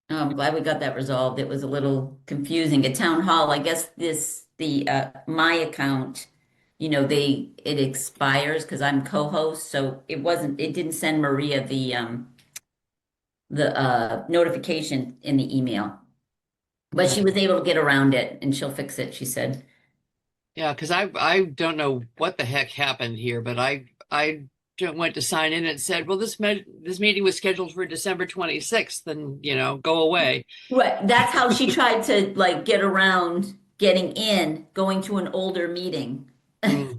I'm glad we got that resolved. It was a little confusing at town hall. I guess my account, it expires because I'm co-host, so it didn't send Maria the notification in the email. But she was able to get around it and she'll fix it, she said. Yeah, because I don't know what the heck happened here, but went to sign in and it said, well, this meeting was scheduled for December 26th, and go away. Right. That's how she tried to like get around getting in, going to an older meeting.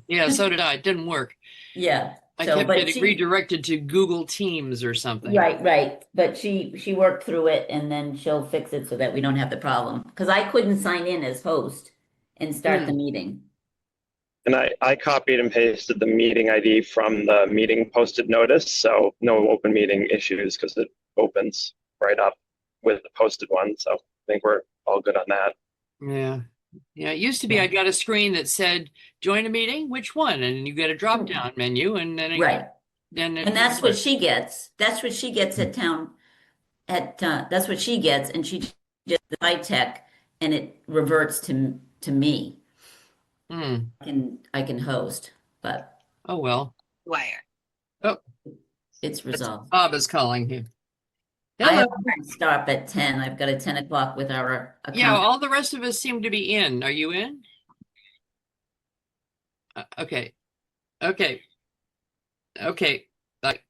Yeah, so did I. It didn't work. Yeah. I So, kept but getting she, redirected to Google Teams or something. right, right. But she worked through it and then she'll fix it so that we don't have the problem. Because I couldn't sign in as host and start the Hmm. meeting. And I copied and pasted the meeting ID from the meeting posted notice, so no open meeting issues because it opens right up with the posted one. So I think we're all good on that. Yeah. Yeah, it used to be Yeah. I got a screen that said join a meeting, which one? And you get a drop down menu and Right. then And it that's what works. she gets. That's what she gets at town that's what she gets and she just the high tech and it reverts to me. Hmm. I can host, but Oh well. Wire. Oh, it's resolved. Bob is calling you. I Hello. have to stop at 10. I've got a 10 o'clock with our Yeah, account. all the rest of us seem to be in. Are you in? Okay. Okay. Okay. Like,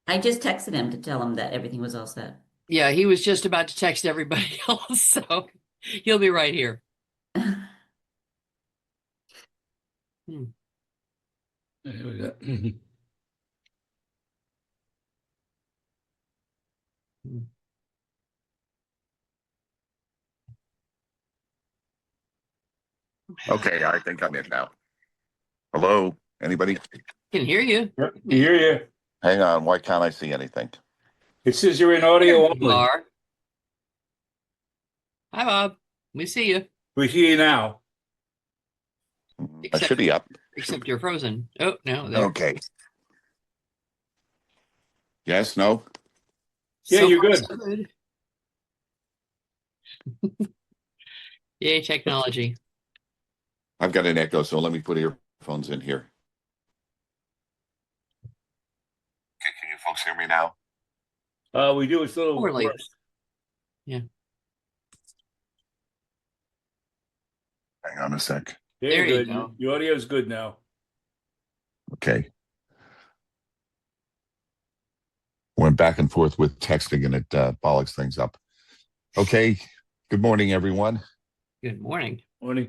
I just texted him to tell him that everything was all set. yeah, he was just about to text everybody else, so he'll be right here. Hmm. Here we go. Hmm. Okay, I think I'm in now. Hello, anybody? Can hear you. Yep, hear you. Hang on, why can't I see anything? It says you're in audio There you only. are. Hi, Bob. We see you. We hear you now. I should be up. Except you're frozen. Oh, no. There. Okay. Yes, no? Yeah, So you're far, good. so good. Yay, technology. I've got an echo, so let me put earphones in here. Okay, can you folks hear me now? We do. It's a little Poorly. worse. Yeah. Hang on a sec. Yeah, There you good. go. Your audio is good now. Okay. Went back and forth with texting and it bollocks things up. Okay. Good morning, everyone. Good morning. Morning.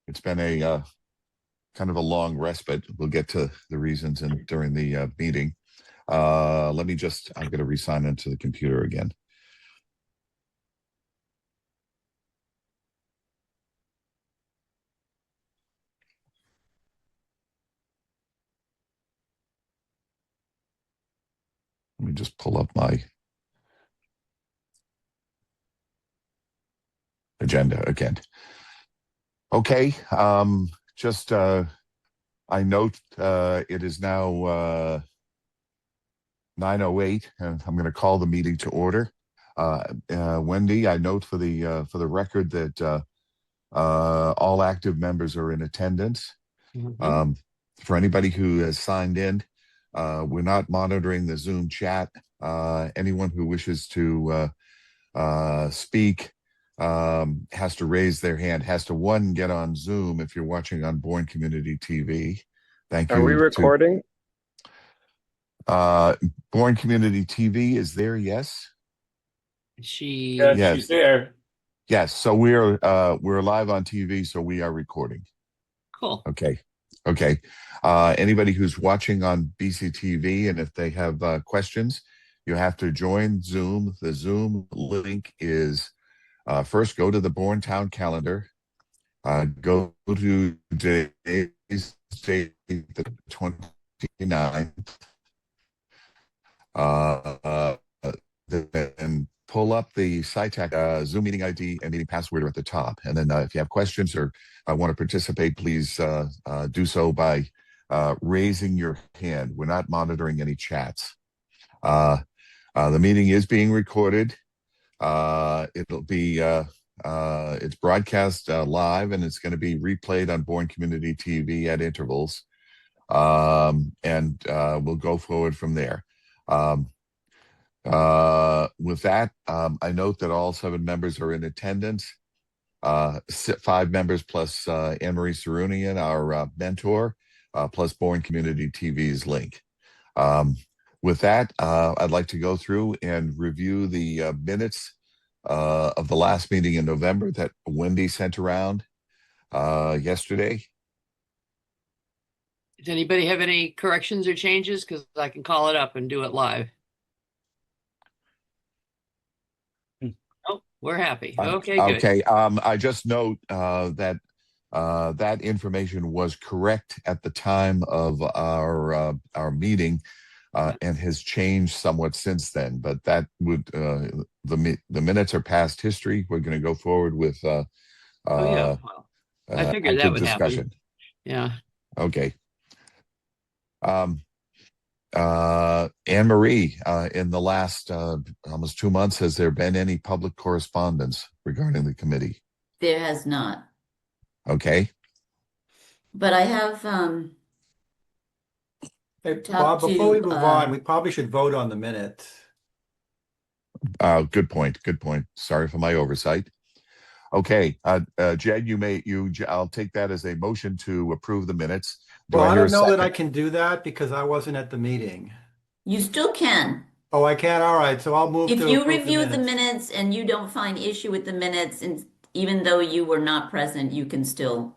It's been a kind of a long respite. We'll get to the reasons during the meeting. I'm going to re-sign into the computer again. Let me just pull up my agenda again. Okay. I note it is now 9:08, and I'm going to call the meeting to order. Wendy, I note for the record that all active members are in attendance. Mhm. For anybody who has signed in, we're not monitoring the Zoom chat. Anyone who wishes to speak has to raise their hand, has to get on Zoom if you're watching on Bourne Community TV. Thank you. Are we recording? Bourne Community TV is there, yes? Yeah, Yes. she's there. Yes, so we're live on TV, so we are recording. Cool. Okay. Anybody who's watching on BCTV, and if they have questions, you have to join Zoom. The Zoom link is first go to the Bourne Town calendar, go to today's date, the 29th, then pull up the SciTech Zoom meeting ID and meeting password are at the top. And then if you have questions or want to participate, please do so by raising your hand. We're not monitoring any chats. The meeting is being recorded. It's broadcast live, and it's going to be replayed on Bourne Community TV at intervals. And we'll go forward from there. With that, I note that all 7 members are in attendance. 5 members plus Anne Marie Sarunian, our mentor, plus Bourne Community TV's link. With that, I'd like to go through and review the minutes of the last meeting in November that Wendy sent around yesterday. Does anybody have any corrections or changes? Because I can call it up and do it live. Oh, we're happy. Okay, good. Okay. I just note that that information was correct at the time of our meeting, and has changed somewhat since then. But that would the minutes are past history. We're going to go forward with Oh, yeah. Well, I figured that active would discussion. happen. Yeah. Okay. Anne Marie, in the last almost 2 months, has there been any public correspondence regarding the committee? There has not, Okay. but I have Hey, talked Bob, before we to move on, we probably should vote on the minutes. Good point. Good point. Sorry for my oversight. Okay. Jed, I'll take that as a motion to approve the minutes. Well, I hear don't a know that I second? can do that because I wasn't at the meeting. you still can. Oh, I can't? All right, so I'll move If to you approve review the minutes. minutes and you don't find issue with the minutes, and even though you were not present, you can still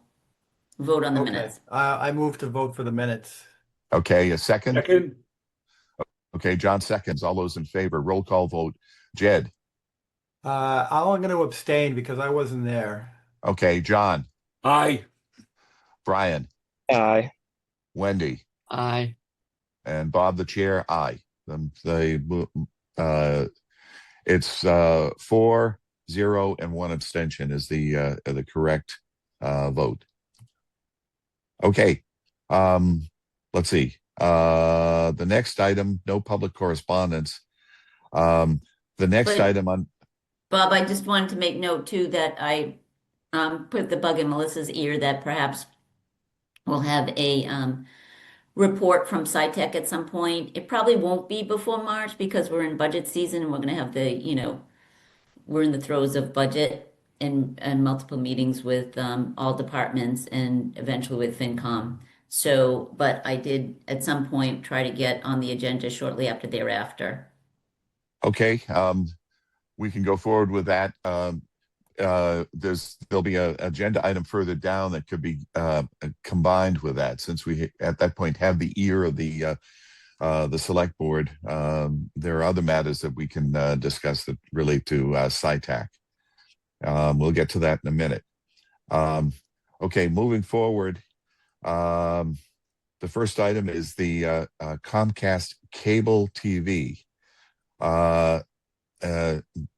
vote on the Okay, minutes. I move to vote for the minutes. Okay. A second? Second, Okay. John seconds. All those in favor. Roll call vote. Jed. I'm going to abstain because I wasn't there. Okay. John. aye. Brian. Aye. Wendy. Aye. And Bob, the chair. Aye. It's 4-0 and 1 abstention is the correct vote. Okay. Let's see. The next item, no public correspondence. The next But- item on. Bob, I just wanted to make note too that I put the bug in Melissa's ear that perhaps we'll have a report from SciTech at some point. It probably won't be before March because we're in budget season and we're going to have we're in the throes of budget and multiple meetings with all departments and eventually with FinCom. So, but I did at some point try to get on the agenda shortly after thereafter. Okay. We can go forward with that. There'll be an agenda item further down that could be combined with that, since we at that point have the ear of the select board. There are other matters that we can discuss that relate to SciTech. We'll get to that in a minute. Okay, moving forward. The first item is the Comcast cable TV.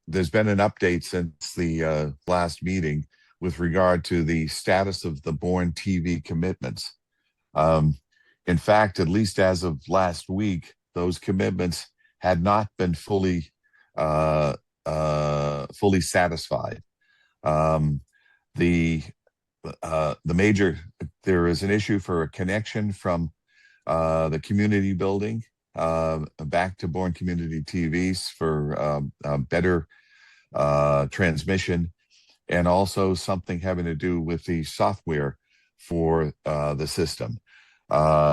There's been an update since the last meeting with regard to the status of the Bourne TV commitments. In fact, at least as of last week, those commitments had not been fully satisfied. There is an issue for a connection from the community building back to Bourne Community TVs for better transmission, and also something having to do with the software for the system.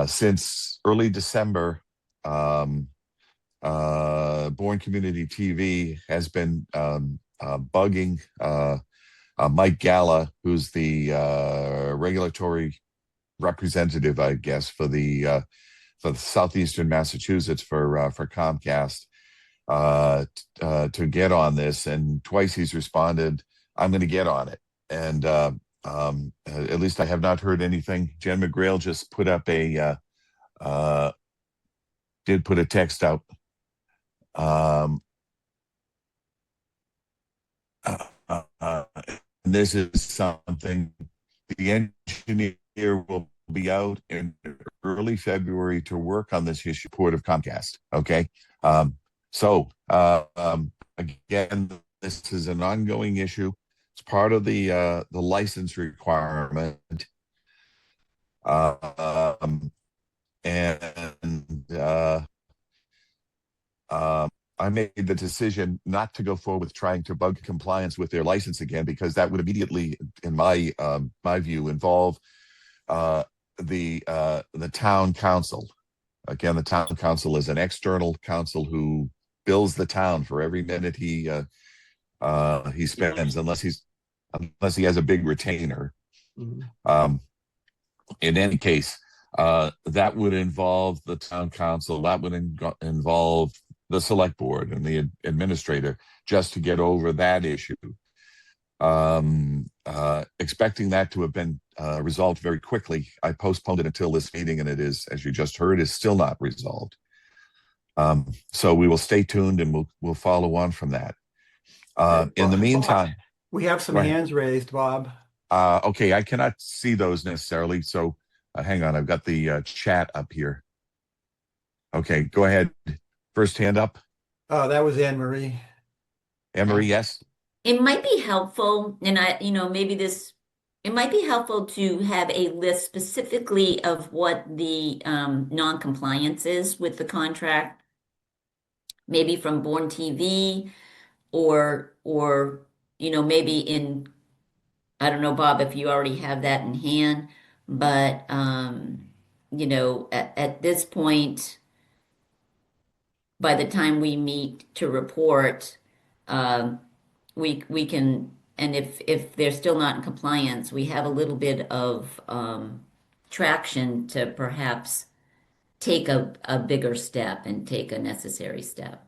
Since early December, Bourne Community TV has been bugging Mike Galla, who's the regulatory representative, I guess, for the southeastern Massachusetts for Comcast, to get on this. And twice he's responded, "I'm going to get on it." And at least I have not heard anything. Jen McGrail just put up did put a text out. This is something the engineer will be out in early February to work on this issue, Port of Comcast. Okay. Again, this is an ongoing issue. It's part of the license requirement. And I made the decision not to go forward with trying to bug compliance with their license again, because that would immediately, in my view, involve the town council. Again, the town council is an external council who bills the town for every minute he spends, unless he has a big retainer. Mhm. In any case, that would involve the town council, that would involve the select board and the administrator, just to get over that issue. Expecting that to have been resolved very quickly, I postponed it until this meeting, and it is, as you just heard, is still not resolved. So we will stay tuned, and we'll follow on from that. In the meantime, We have some go ahead. hands raised, Bob. Okay, I cannot see those necessarily, so hang on. I've got the chat up here. Okay, go ahead. First hand up, Oh, that was Anne Marie. Emery. Yes. It might be helpful, and it might be helpful to have a list specifically of what the non-compliance is with the contract, maybe from Bourne TV or maybe in, I don't know, Bob, if you already have that in hand, but at this point, by the time we meet to report, um, we can, and if they're still not in compliance, we have a little bit of traction to perhaps take a bigger step and take a necessary step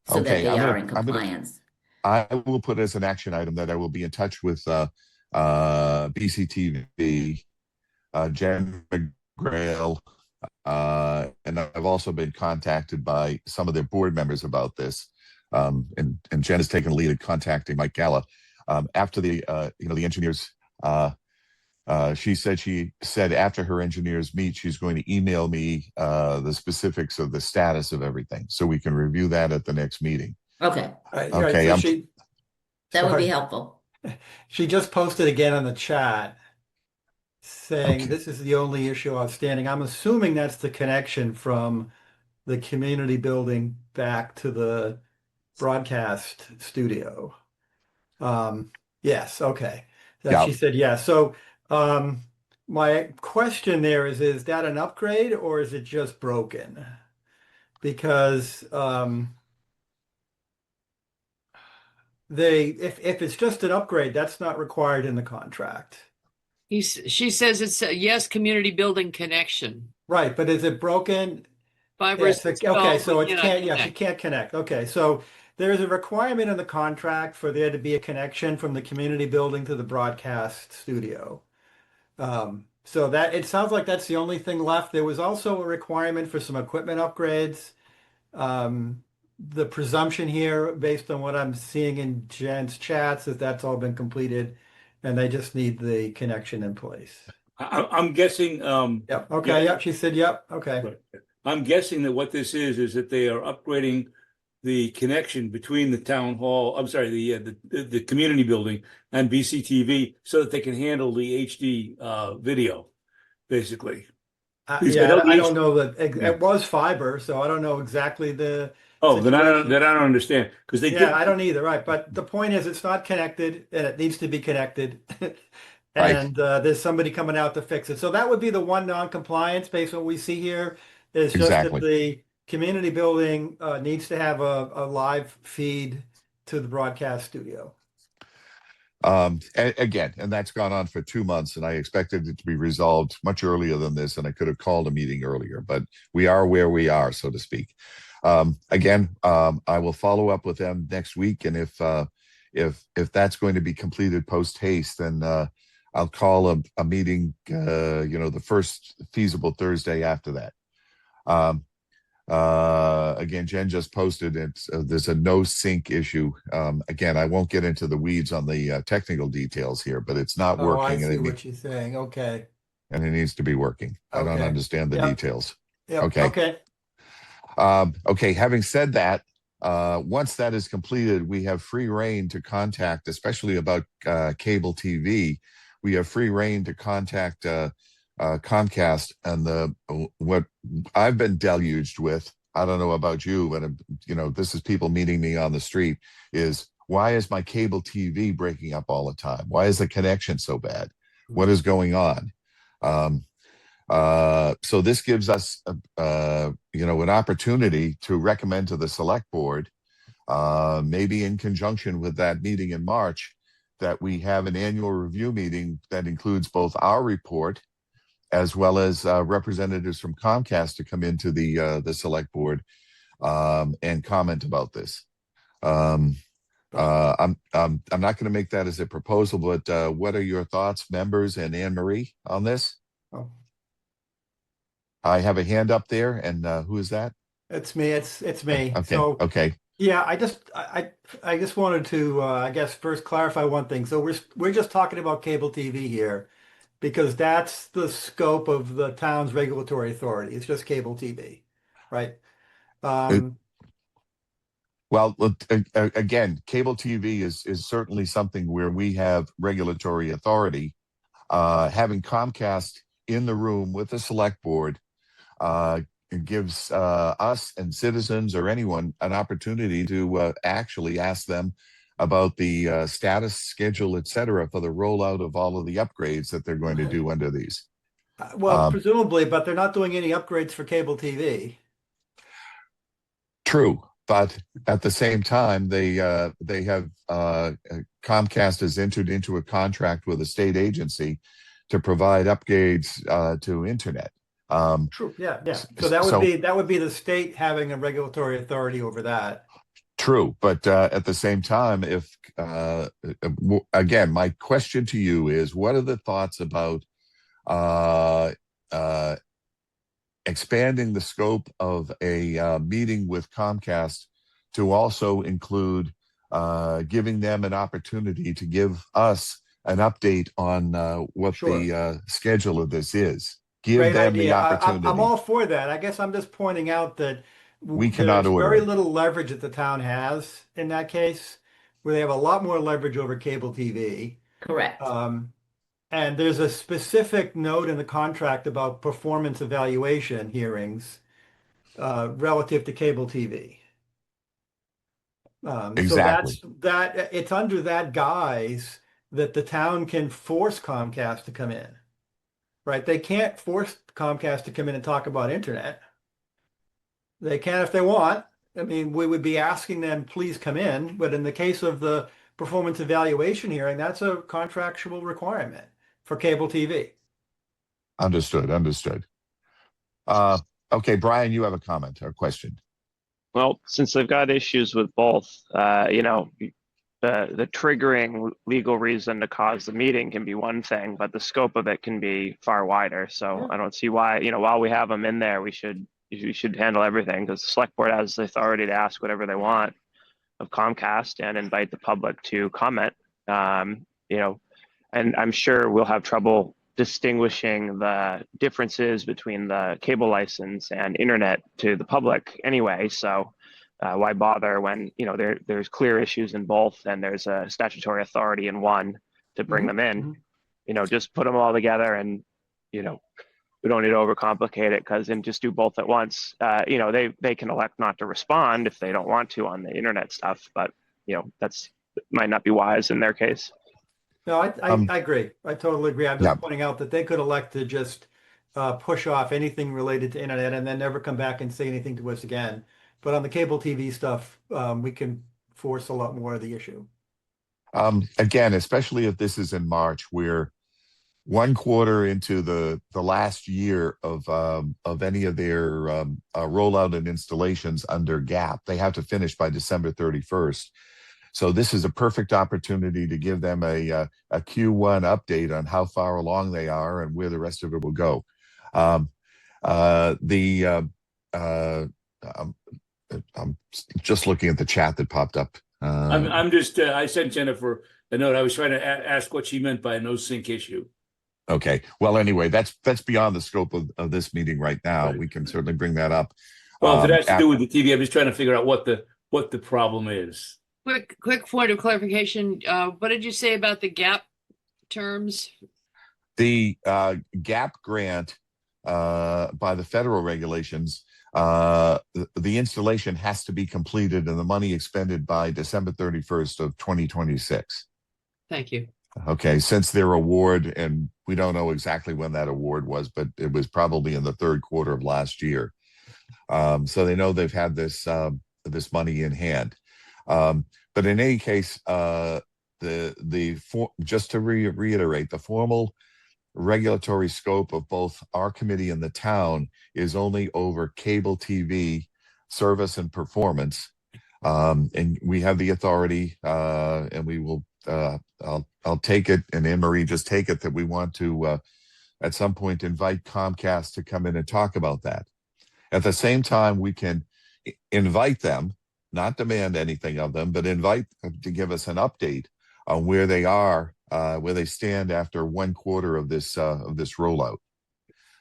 so that Okay, they are in compliance. I will put as an action item that I will be in touch with BCTV, Jen McGrail, and I've also been contacted by some of their board members about this. And Jen has taken the lead in contacting Mike Galla. After the engineers, she said after her engineers meet, she's going to email me the specifics of the status of everything, so we can review that at the next meeting. Okay, Right, Okay, so that would be sorry. helpful. She just posted again on the chat saying Okay. this is the only issue outstanding. I'm assuming that's the connection from the community building back to the broadcast studio. Yes, okay. That Yeah. she said yes. So my question there is that an upgrade or is it just broken? Because if it's just an upgrade, that's not required in the contract. She says it's a yes, community building connection. Right, but is it broken? Fiber is Okay, installed, so but it cannot can't, she connect. can't connect. Okay, so there's a requirement in the contract for there to be a connection from the community building to the broadcast studio. So that it sounds like that's the only thing left. There was also a requirement for some equipment upgrades. The presumption here, based on what I'm seeing in Jen's chats, is that's all been completed and they just need the connection in place. I'm guessing, Yep, okay, yep, she said, yep, okay. right. I'm guessing that what this is that they are upgrading the connection between the town hall, I'm sorry, the community building and BCTV so that they can handle the HD video, basically. Because Yeah, the I don't H- know that Yeah. it was fiber, so I don't know exactly the Oh, then situation. I don't understand, because they did. Yeah, I don't either, right? But the point is, it's not connected, and it needs to be connected. Right. And there's somebody coming out to fix it. So that would be the one non-compliance based on what we see here is just that Exactly. the community building needs to have a live feed to the broadcast studio. Again, and that's gone on for 2 months, and I expected it to be resolved much earlier than this, and I could have called a meeting earlier, but we are where we are, so to speak. Again, I will follow up with them next week, and if that's going to be completed post haste, then I'll call a meeting, the first feasible Thursday after that. Again, Jen just posted it. There's a no sync issue. Again, I won't get into the weeds on the technical details here, but it's not Oh, I working, see what she's saying. Okay. and it needs to be working. I don't Okay. understand the Yep. details. Yep. Okay. Okay. Okay. Having said that, once that is completed, we have free reign to contact, especially about cable TV. We have free reign to contact Comcast, and what I've been deluged with. I don't know about you, but this is people meeting me on the street. Is why is my cable TV breaking up all the time? Why is the connection so bad? What is going on? So this gives us, an opportunity to recommend to the select board, maybe in conjunction with that meeting in March, that we have an annual review meeting that includes both our report as well as representatives from Comcast to come into the select board and comment about this. I'm not going to make that as a proposal, but what are your thoughts, members and Anne Marie, on this? Oh, I have a hand up there, and who is that? it's me. It's me. Okay, So okay. yeah, I just wanted to I guess first clarify one thing. So we're just talking about cable TV here because that's the scope of the town's regulatory authority. It's just cable TV, right? Um, Well, again, cable TV is certainly something where we have regulatory authority. Having Comcast in the room with the select board gives us and citizens or anyone an opportunity to actually ask them about the status, schedule, et cetera, for the rollout of all of the upgrades that they're going to do under these. well, Um, presumably, but they're not doing any upgrades for cable TV. True, but at the same time, they have Comcast has entered into a contract with a state agency to provide upgrades to internet. True. Yeah, yeah. So that would be the state having a regulatory authority over that. True, but at the same time, if again, my question to you is, what are the thoughts about uh, uh, expanding the scope of a meeting with Comcast to also include giving them an opportunity to give us an update on what Sure. the schedule of this is. Give Great them the idea. opportunity. I'm all for that. I guess I'm just pointing out that We cannot there's order very it. little leverage that the town has in that case, where they have a lot more leverage over cable TV. Correct. And there's a specific note in the contract about performance evaluation hearings relative to cable TV. So Exactly. it's under that guise that the town can force Comcast to come in, right? They can't force Comcast to come in and talk about internet. They can if they want. I mean, we would be asking them, please come in. But in the case of the performance evaluation hearing, that's a contractual requirement for cable TV. Understood. Okay, Brian, you have a comment or question. Well, since they've got issues with both, the triggering legal reason to cause the meeting can be one thing, but the scope of it can be far wider. So Yeah. I don't see why, while we have them in there, we should handle everything, because the select board has the authority to ask whatever they want of Comcast and invite the public to comment. And I'm sure we'll have trouble distinguishing the differences between the cable license and internet to the public anyway. So why bother when there's clear issues in both, and there's a statutory authority in one to bring them in. Just put them all together, and we don't need to overcomplicate it, because then just do both at once. They can elect not to respond if they don't want to on the internet stuff, but that's might not be wise in their case. No, I agree. I totally agree. I'm just Yeah. pointing out that they could elect to just push off anything related to internet and then never come back and say anything to us again. But on the cable TV stuff, we can force a lot more of the issue. Again, especially if this is in March, we're 1/4 into the last year of any of their rollout and installations under GAP. They have to finish by December 31st. So this is a perfect opportunity to give them a Q1 update on how far along they are and where the rest of it will go. I'm just looking at the chat that popped up. I'm just, I sent Jennifer a note. I was trying to ask what she meant by a no sync issue. Okay. Well, anyway, that's beyond the scope of this meeting right now. Right. We can certainly bring that up. Well, if it has to do with the TV, I'm just trying to figure out what what the problem is. Quick point of clarification. What did you say about the gap terms? The GAP grant by the federal regulations, the installation has to be completed and the money expended by December 31st of 2026. Thank you. Okay, since their award, and we don't know exactly when that award was, but it was probably in the third quarter of last year. So they know they've had this money in hand. But in any case, just to reiterate, the formal regulatory scope of both our committee and the town is only over cable TV service and performance. And we have the authority, and we will, I'll take it, and Anne Marie, just take it that we want to, at some point, invite Comcast to come in and talk about that. At the same time, we can invite them, not demand anything of them, but invite them to give us an update on where they are, where they stand after 1 quarter of this rollout.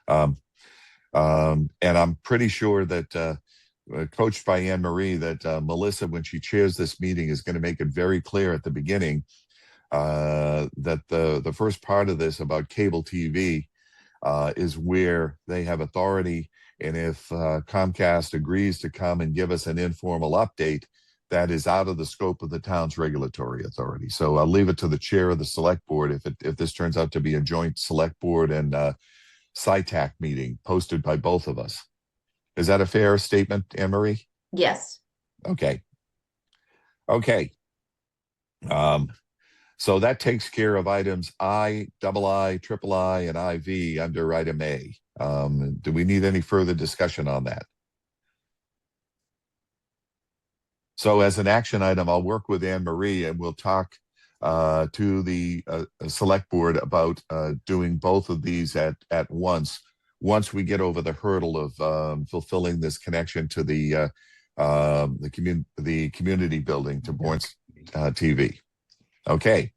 And I'm pretty sure that, coached by Anne Marie, that Melissa, when she chairs this meeting, is going to make it very clear at the beginning that the first part of this about cable TV is where they have authority. And if Comcast agrees to come and give us an informal update, that is out of the scope of the town's regulatory authority. So I'll leave it to the chair of the select board if this turns out to be a joint select board and SciTac meeting posted by both of us. Is that a fair statement, Anne Marie? Yes. Okay. So that takes care of items I, II, III, and IV under item A. Do we need any further discussion on that? So as an action item, I'll work with Anne Marie and we'll talk to the select board about doing both of these at once we get over the hurdle of fulfilling this connection to the community building to Bourne TV. Okay.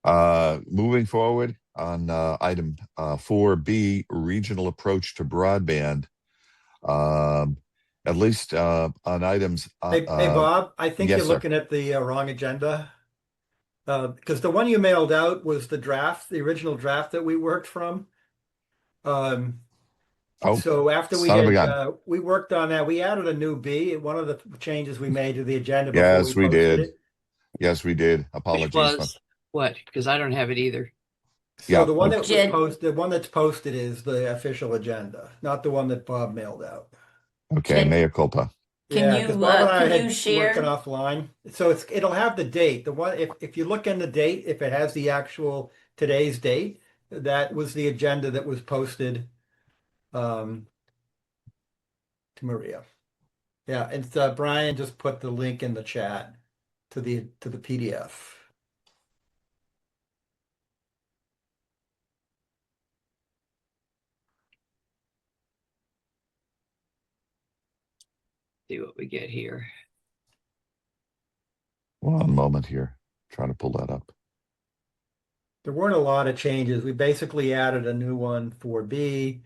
Moving forward on item 4B, regional approach to broadband. At least on items. Hey, Bob, I think yes, you're sir. looking at the wrong agenda. Because the one you mailed out was the draft, the original draft that we worked from. So after we son of a had gun. we worked on that, we added a new B. One of the changes we made to the agenda before Yes, we we posted did. it. Yes, we did. Which Apologies. was what? Because I don't have it either. So Yeah. the one that was Jen- posted, the one that's posted is the official agenda, not the one that Bob mailed out. Okay, Can- mea culpa. Can Yeah, you, because Bob and I can had you working share? offline. So it'll have the date. The one if you look in the date, if it has the actual today's date, that was the agenda that was posted to Maria. Yeah, and Brian just put the link in the chat to the PDF. See what we get here. One moment here. Trying to pull that up. There weren't a lot of changes. We basically added a new one for B,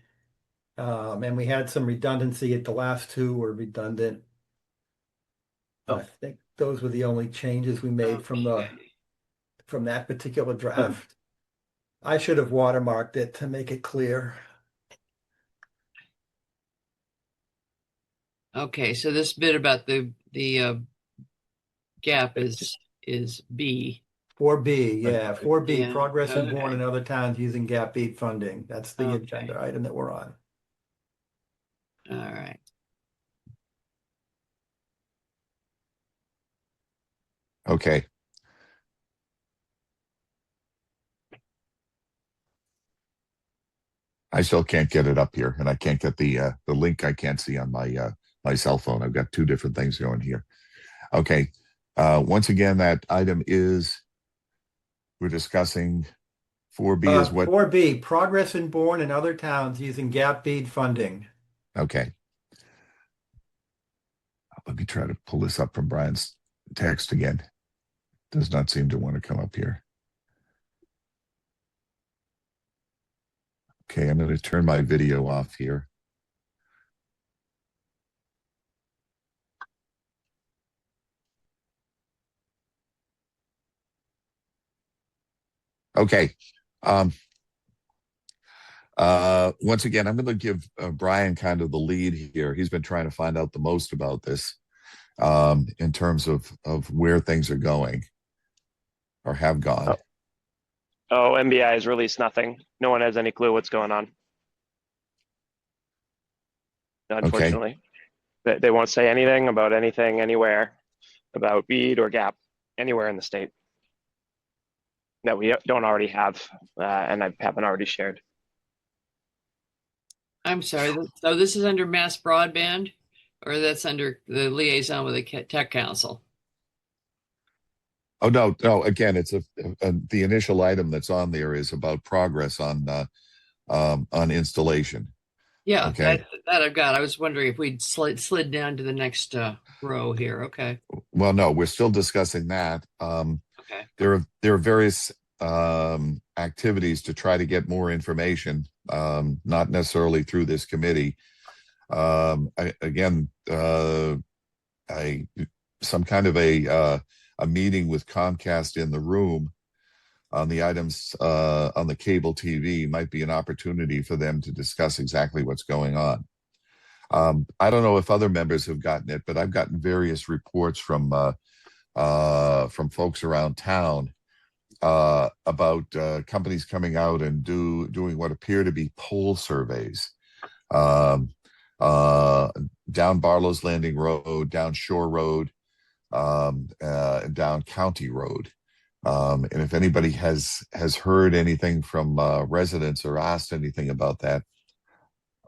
and we had some redundancy at the last two were redundant. I think those were the only changes we made from that particular draft. I should have watermarked it to make it clear. Okay, so this bit about the gap is B. 4B, yeah, 4B, Yeah, progress in okay. Bourne and other towns using gap beat funding. That's the Okay. agenda item that we're on. All right. Okay. I still can't get it up here, and I can't get the link. I can't see on my my cell phone. I've got two different things going here. Okay. Once again, that item is we're discussing 4B is what? 4B, progress in Bourne and other towns using gap bead funding. Okay. Let me try to pull this up from Brian's text again. Does not seem to want to come up here. Okay, I'm going to turn my video off here. Okay. Once again, I'm going to give Brian kind of the lead here. He's been trying to find out the most about this in terms of where things are going or have gone. Oh, MBI has released nothing. No one has any clue what's going on. Okay. Unfortunately, they won't say anything about anything anywhere about BEAD or GAP anywhere in the state that we don't already have, and I haven't already shared. I'm sorry. So this is under mass broadband, or that's under the liaison with the tech council? Oh no. Again, it's the initial item that's on there is about progress on installation. Yeah, Okay. that I've got. I was wondering if we'd slid down to the next row here. Okay. Well, no, we're still discussing that. Okay. There are various activities to try to get more information, not necessarily through this committee. Some kind of a meeting with Comcast in the room on the items on the cable TV might be an opportunity for them to discuss exactly what's going on. I don't know if other members have gotten it, but I've gotten various reports from folks around town about companies coming out and doing what appear to be poll surveys um, down Barlow's Landing Road, down Shore Road, down County Road. And if anybody has heard anything from residents or asked anything about that,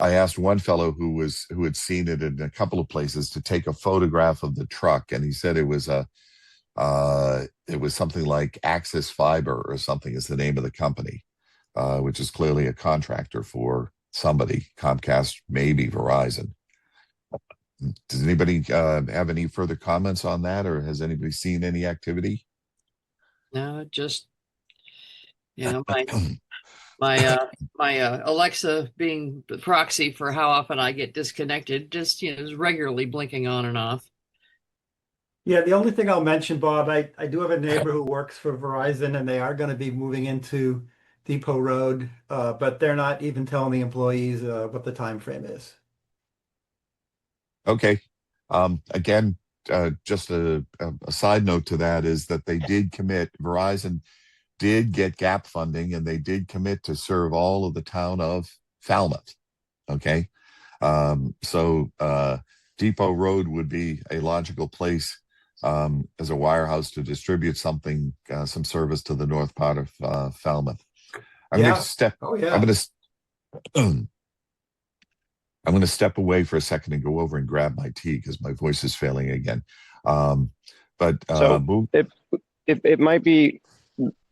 I asked one fellow who had seen it in a couple of places to take a photograph of the truck, and he said it was something like Axis Fiber or something is the name of the company, which is clearly a contractor for somebody, Comcast, maybe Verizon. Does anybody have any further comments on that, or has anybody seen any activity? No, just my Alexa being the proxy for how often I get disconnected, just is regularly blinking on and off. Yeah, the only thing I'll mention, Bob, I do have a neighbor who works for Verizon, and they are going to be moving into Depot Road, but they're not even telling the employees what the time frame is. Okay. Again, just a side note to that is that they did commit, Verizon did get gap funding, and they did commit to serve all of the town of Falmouth. Okay. So Depot Road would be a logical place as a wirehouse to distribute something, some service to the north part of Falmouth. I'm going Yeah. to step. Oh, yeah. I'm going to. I'm going to step away for a second and go over and grab my tea because my voice is failing again. So it might be,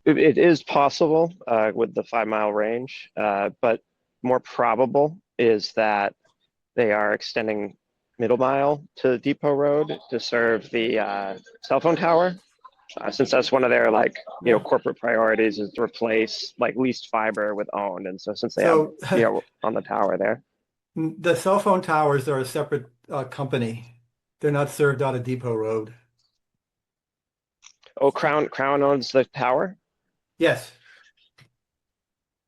it is possible with the 5 mile range, but more probable is that they are extending middle mile to Depot Road to serve the cell phone tower, since that's one of their corporate priorities is to replace leased fiber with owned, and so since they have So on the tower there. the cell phone towers are a separate company. They're not served out of Depot Road. Oh, Crown owns the tower, Yes.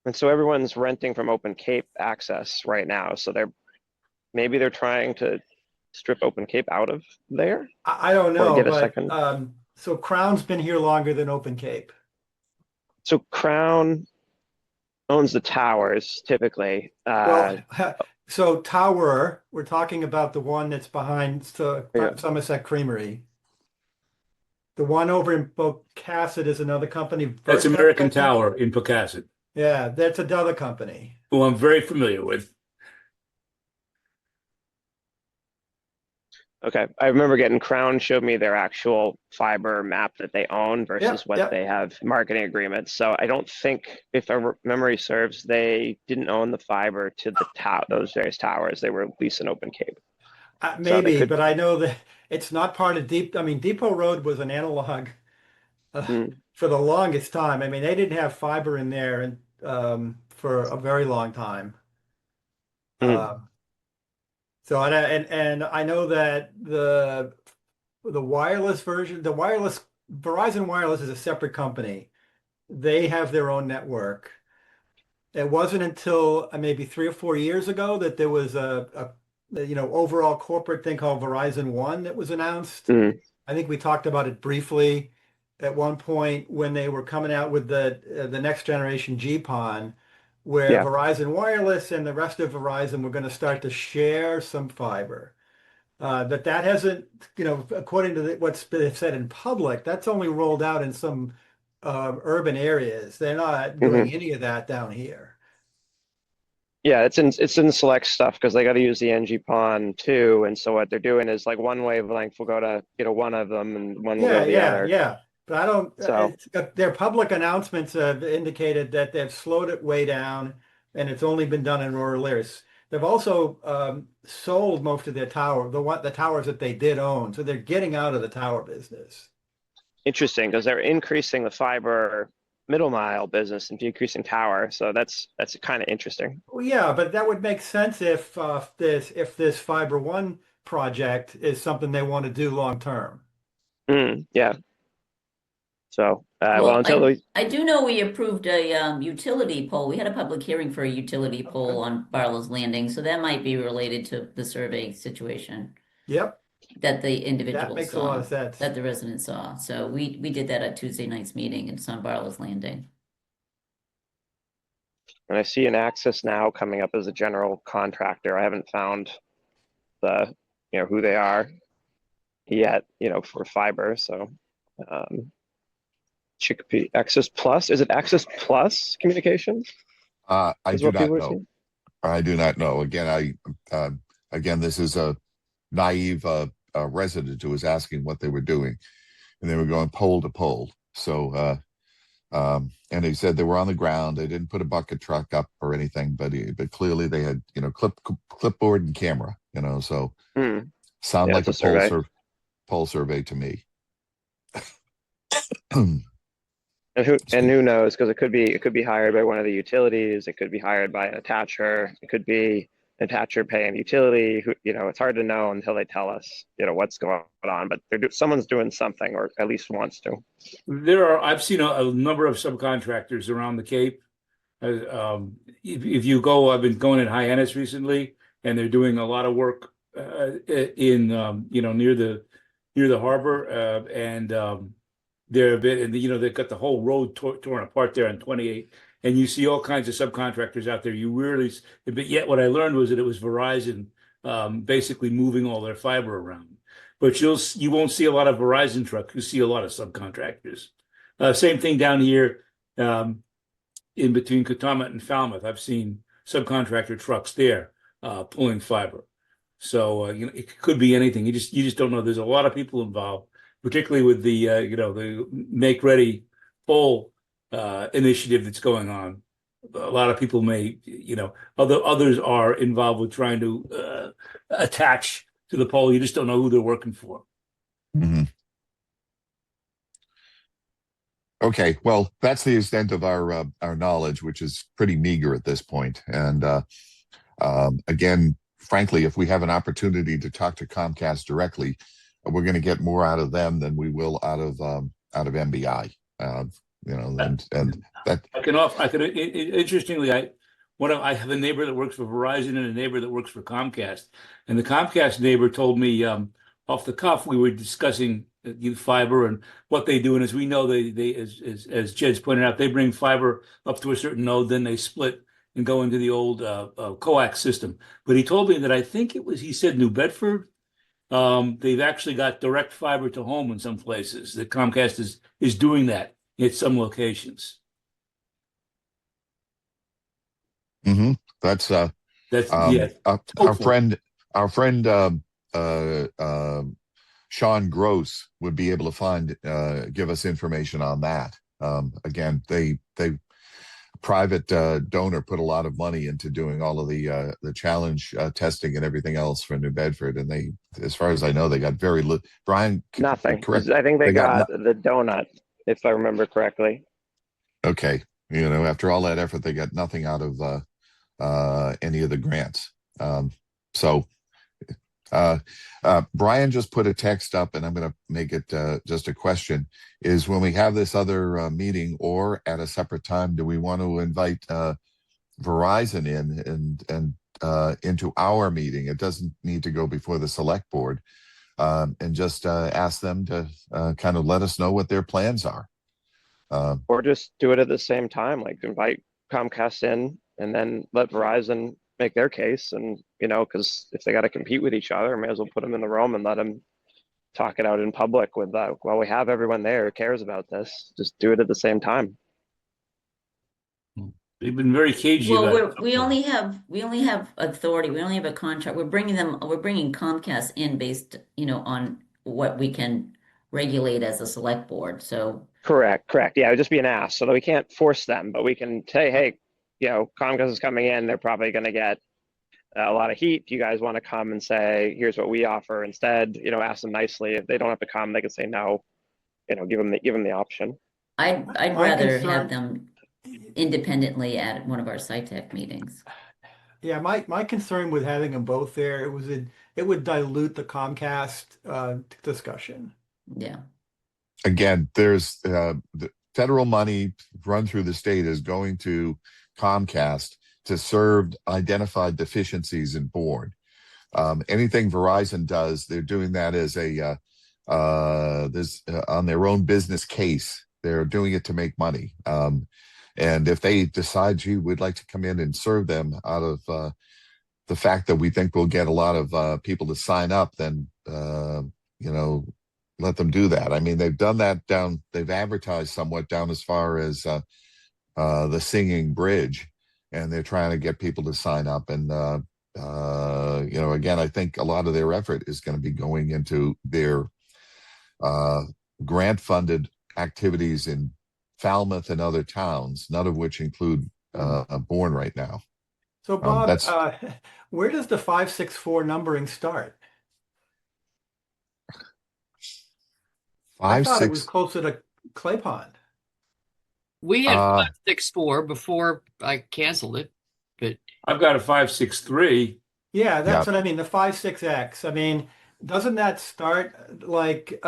and so everyone's renting from Open Cape access right now. So maybe they're trying to strip Open Cape out of there I don't or know, get a but second. so Crown's been here longer than Open Cape. So Crown owns the towers typically. Well, so Tower, we're talking about the one that's behind Yeah. Somerset Creamery. The one over in Pocasset is another company. That's Vertex, I American think. Tower in Pocasset, Yeah, that's another company. who I'm very familiar with. Okay, I remember getting Crown showed me their actual fiber map that they own versus what Yep. they have marketing agreements. So I don't think, if memory serves, they didn't own the fiber to those various towers. They were leasing Open Cape. So they Maybe, could. but I know that it's not part of Depot Road was an analog for the longest time. I mean, they didn't have fiber in there and for a very long time. Mm. So and I know that the wireless version, the wireless Verizon Wireless is a separate company. they have their own network. It wasn't until maybe 3 or 4 years ago that there was overall corporate thing called Verizon One that was announced. Mm, I think we talked about it briefly at one point when they were coming out with the next generation GPON, where yeah. Verizon Wireless and the rest of Verizon were going to start to share some fiber. That hasn't, according to what's been said in public, that's only rolled out in some urban areas. They're not Hmm. doing any of that down here. Yeah, it's in select stuff because they got to use the NG-PON too. And so what they're doing is like one wavelength will go to, one of them and one will go Yeah, to the yeah, other. yeah. But I don't, So their public announcements have indicated that they've slowed it way down and it's only been done in rural areas. They've also sold most of their the towers that they did own. So they're getting out of the tower business. interesting because they're increasing the fiber middle mile business and decreasing tower. So that's kind of interesting. Well, yeah, but that would make sense if this Fiber One project is something they want to do long term. Yeah. So well, Well, until we, I do know we approved a utility pole. We had a public hearing for a utility pole on Barlow's Landing, so that might be related to the survey situation Yep, that the that individual makes a lot of saw, sense. that the resident saw. So we did that at Tuesday night's meeting. It's on Barlow's Landing. and I see an Access Now coming up as a general contractor. I haven't found the who they are yet, for fiber. So Chicopee Access Plus. Is it Access Plus Communications? I Is do what not people are know. saying? I do not know. Again, this is a naive resident who was asking what they were doing, and they were going pole to pole. So, and he said they were on the ground. They didn't put a bucket truck up or anything, but clearly they had, clipboard and camera. So Hmm. sound Yeah, like it's a a pole survey. pole survey to me. And who knows? Because it could be hired by one of the utilities. It could be hired by an attacher. It could be an attacher paying the utility. It's hard to know until they tell us, what's going on. But someone's doing something, or at least wants to. I've seen a number of subcontractors around the Cape. If you go, I've been going in Hyannis recently, and they're doing a lot of work in near the harbor, and they're a bit, and they've got the whole road torn apart there on 28, and you see all kinds of subcontractors out there. You rarely, but yet what I learned was that it was Verizon basically moving all their fiber around. But you won't see a lot of Verizon trucks. You see a lot of subcontractors. Same thing down here. In between Katomet and Falmouth, I've seen subcontractor trucks there pulling fiber. So it could be anything. You just don't know. There's a lot of people involved, particularly with the Make Ready Pole initiative that's going on. A lot of people may others are involved with trying to attach to the pole. You just don't know who they're working for. Mhm. Okay, well, that's the extent of our knowledge, which is pretty meager at this point. And again, frankly, if we have an opportunity to talk to Comcast directly, we're going to get more out of them than we will out of MBI. And that. Interestingly, I have a neighbor that works for Verizon and a neighbor that works for Comcast, and the Comcast neighbor told me off the cuff we were discussing fiber and what they do, and as we know, they as Jed's pointed out, they bring fiber up to a certain node, then they split and go into the old coax system. But he told me that I think he said New Bedford. They've actually got direct fiber to home in some places. That Comcast is doing that at some locations. Mm-hmm. That's Yeah. our friend Sean Gross would be able to give us information on that. Again, they private donor put a lot of money into doing all of the challenge testing and everything else for New Bedford, and they, as far as I know, they got very little. Brian, Nothing. correct? I think they got no the donut, if I remember correctly. Okay, after all that effort, they got nothing out of any of the grants. So Brian just put a text up, and I'm going to make it just a question. Is when we have this other meeting or at a separate time, do we want to invite Verizon in and into our meeting? It doesn't need to go before the select board, and just ask them to kind of let us know what their plans are. Or just do it at the same time, like invite Comcast in and then let Verizon make their case. And, because if they got to compete with each other, may as well put them in the room and let them talk it out in public with while we have everyone there who cares about this. Just do it at the same time. They've been very cagey Well, about it. we only have authority. We only have a contract. We're bringing Comcast in based, on what we can regulate as a select board. So, Correct. Yeah, it would just be an ask so that we can't force them, but we can say, hey, Comcast is coming in. They're probably going to get a lot of heat. Do you guys want to come and say, here's what we offer instead? Ask them nicely. If they don't have to come, they can say no. Give them the option. I'd My rather concern- have them independently at one of our SciTech meetings. Yeah, my concern with having them both there, it would dilute the Comcast discussion. Yeah. Again, there's the federal money run through the state is going to Comcast to serve identified deficiencies in Bourne. Anything Verizon does, they're doing that as a this on their own business case. They're doing it to make money. And if they decide, gee, we'd like to come in and serve them out of the fact that we think we'll get a lot of people to sign up, then let them do that. I mean, they've done that down. They've advertised somewhat down as far as the Singing Bridge, and they're trying to get people to sign up. And again, I think a lot of their effort is going to be going into their grant-funded activities in Falmouth and other towns, none of which include Bourne right now. So Bob, that's where does the 564 numbering start? I five, thought it was six. closer to Clay Pond. We had Uh, 564 before I canceled it, but I've got a 563. Yeah, that's Yeah. what I mean. The 56X. I mean, doesn't that start like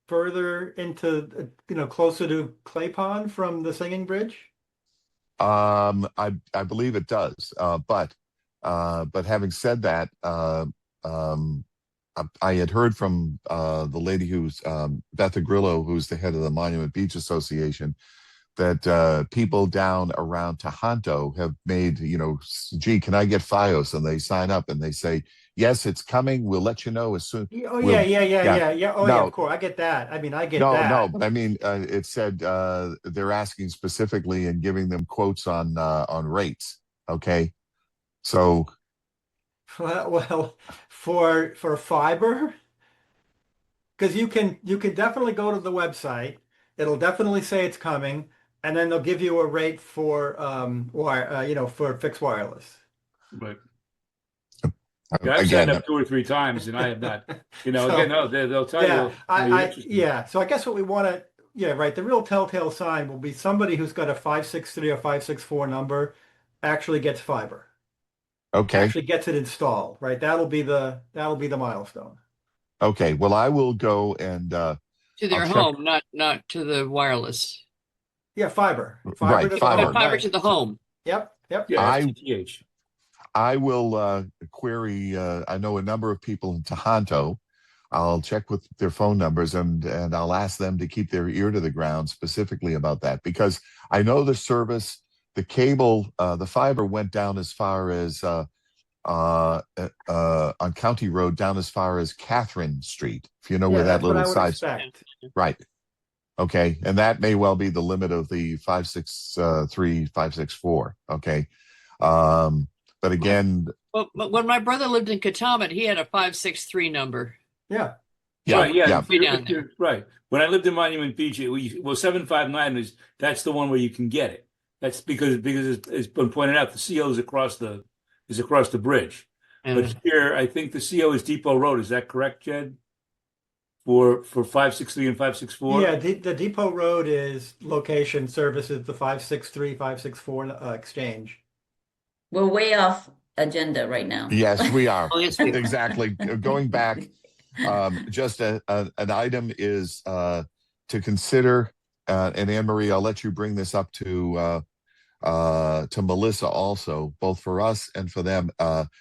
further into closer to Clay Pond from the Singing Bridge? I believe it does. But having said that, I had heard from the lady who's Beth Agrillo, who's the head of the Monument Beach Association, that people down around Tohoto have made, gee, can I get FiOS? And they sign up and they say, yes, it's coming. We'll let you know as soon. Oh We'll, yeah. Oh yeah, No, of course. I get that. I mean, I get no, that. but I mean, it said they're asking specifically and giving them quotes on rates. Okay, so Well, for fiber, because you can definitely go to the website. It'll definitely say it's coming, and then they'll give you a rate for for fixed wireless. But yeah, I've signed again, up 2 or 3 times and I have not. So, Again, no, they'll tell Yeah, you. It'll be interesting. yeah. So I guess what we want to, yeah, right. The real telltale sign will be somebody who's got a 563 or 564 number actually gets fiber, okay, actually gets it installed, right? That'll be the milestone. okay. Well, I will go and to their I'll check. home, not to the wireless. Yeah, fiber Right, to the fiber. home, Fiber right. to the home. Yep. Yeah, I- FTTH. I will query. I know a number of people in Tohoto. I'll check with their phone numbers and I'll ask them to keep their ear to the ground specifically about that, because I know the service, the cable, the fiber went down as far as on County Road down as far as Catherine Street, if you know Yeah, where that that's what little I would side. expect. Right. Okay, and that may well be the limit of the 563, 564. Okay. But again, Well, but when my brother lived in Katamet, he had a 563 number. Yeah. yeah, Right, yeah, yeah. if you're- Down if you're- right. When I lived in Monument Beach, 759 that's the one where you can get it. That's because it's been pointed out, the CO is across the bridge. And But here, I think the CO is Depot Road. Is that correct, Jed? For 563 and 564? Yeah, the Depot Road is location services the 563, 564 exchange. We're way off agenda right now. Yes, we are. Oh, yes, we are. Exactly. Going back, just an item is to consider, and Anne Marie, I'll let you bring this up to Melissa also, both for us and for them,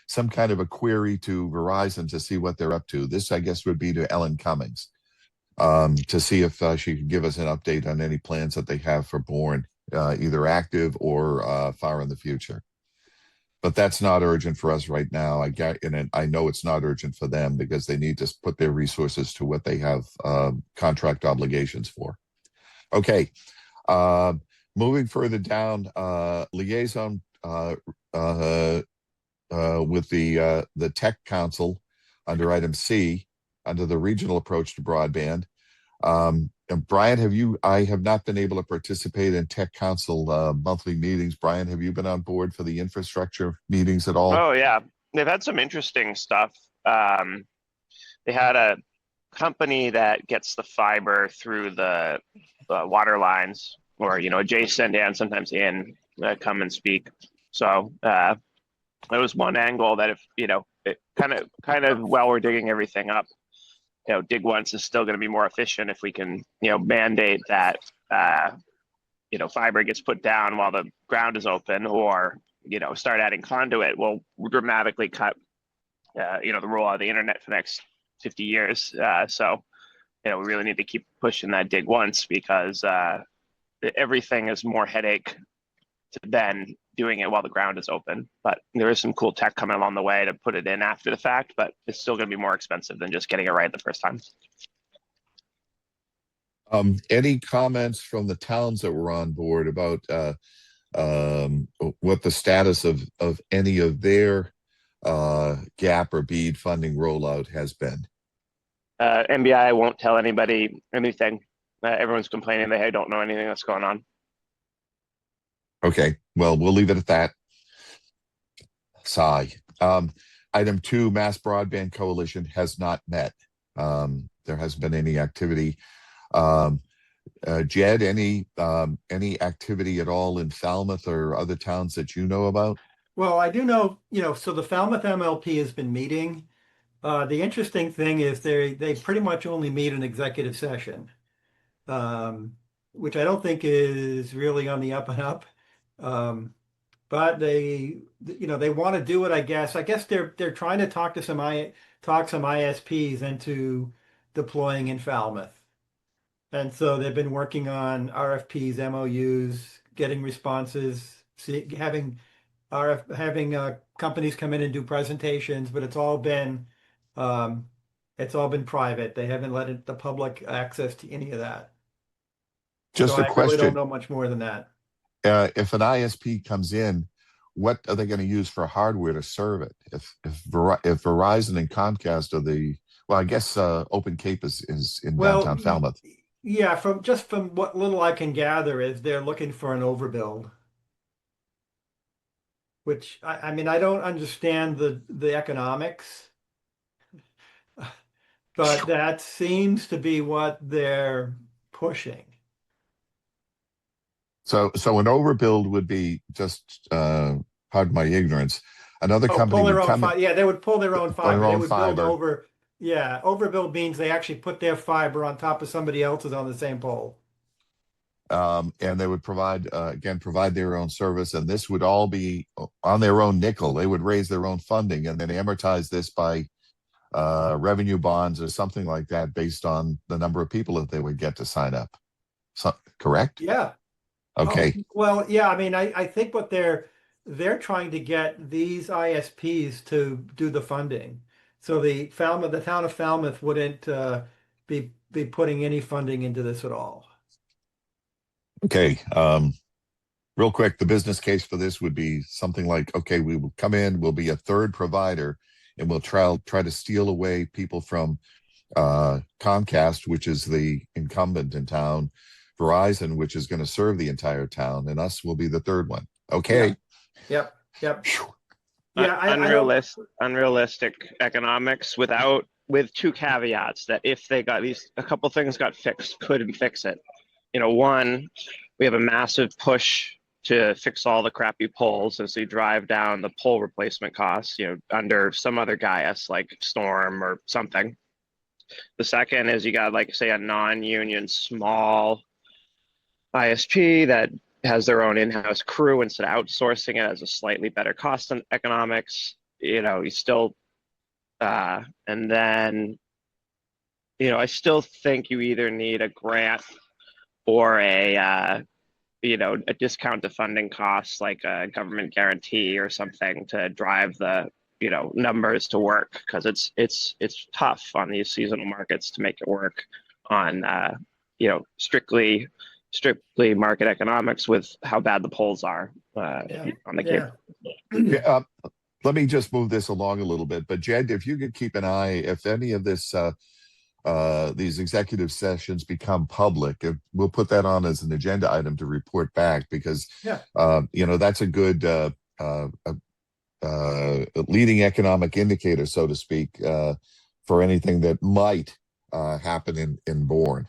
some kind of a query to Verizon to see what they're up to. This, I guess, would be to Ellen Cummings, to see if she could give us an update on any plans that they have for Bourne, either active or far in the future. But that's not urgent for us right now. And I know it's not urgent for them because they need to put their resources to what they have contract obligations for. Okay. Moving further down, liaison with the Tech Council under item C, under the regional approach to broadband. And Brian, I have not been able to participate in Tech Council monthly meetings. Brian, have you been on board for the infrastructure meetings at all? Oh yeah, they've had some interesting stuff. They had a company that gets the fiber through the water lines, or adjacent and sometimes in, come and speak. So that was one angle that if it kind of while we're digging everything up, dig once is still going to be more efficient if we can mandate that fiber gets put down while the ground is open, or start adding conduit will dramatically cut the rollout of the internet for the next 50 years. So we really need to keep pushing that dig once, because everything is more headache than doing it while the ground is open. But there is some cool tech coming along the way to put it in after the fact, but it's still going to be more expensive than just getting it right the first time. Any comments from the towns that were on board about what the status of any of their gap or BEAD funding rollout has been? MBI won't tell anybody anything. Everyone's complaining they don't know anything that's going on. Okay, well, we'll leave it at that. Sigh. Item 2, Mass Broadband Coalition has not met. There hasn't been any activity. Jed, any activity at all in Falmouth or other towns that you know about? Well, I do know, so the Falmouth MLP has been meeting. The interesting thing is they pretty much only meet in executive session, which I don't think is really on the up and up. But they want to do it, I guess. I guess they're trying to talk some ISPs into deploying in Falmouth. And so they've been working on RFPs, MOUs, getting responses, having companies come in and do presentations, but it's all been private. They haven't let the public access to any of that. Just so a I question. really don't know much more than that. If an ISP comes in, what are they going to use for hardware to serve it? If Verizon and Comcast are I guess Open Cape is in downtown Falmouth. Yeah, from what little I can gather is they're looking for an overbuild, which I mean, I don't understand the economics, but that seems to be what they're pushing. So an overbuild would be just pardon my ignorance. Another company would come in. Yeah, they would pull their own fiber. They would fiber. build over. Yeah, overbuild means they actually put their fiber on top of somebody else's on the same pole. And they would provide their own service, and this would all be on their own nickel. They would raise their own funding and then amortize this by revenue bonds or something like that based on the number of people that they would get to sign up. Correct? Yeah. Okay. Oh, well, yeah, I mean, I think what they're trying to get these ISPs to do the funding. So the town of Falmouth wouldn't be putting any funding into this at all. Okay. Real quick, the business case for this would be something like, okay, we will come in, we'll be a third provider, and we'll try to steal away people from Comcast, which is the incumbent in town, Verizon, which is going to serve the entire town, and us will be the third one. Okay. Yeah. Yep. Whew. Yeah, unrealistic economics with two caveats that if they got a couple things got fixed, couldn't fix it. One, we have a massive push to fix all the crappy poles, and so you drive down the pole replacement costs, under some other GIS like Storm or something. The second is you got like say a non-union small ISP that has their own in-house crew instead of outsourcing it, as a slightly better cost and economics. You still and then I still think you either need a grant or a discount to funding costs, like a government guarantee or something, to drive the numbers to work, because it's tough on these seasonal markets to make it work on strictly market economics with how bad the polls are on the cable. Yeah, let me just move this along a little bit. But Jed, if you could keep an eye, if any of this these executive sessions become public, we'll put that on as an agenda item to report back, because that's a good leading economic indicator, so to speak, for anything that might happen in Bourne.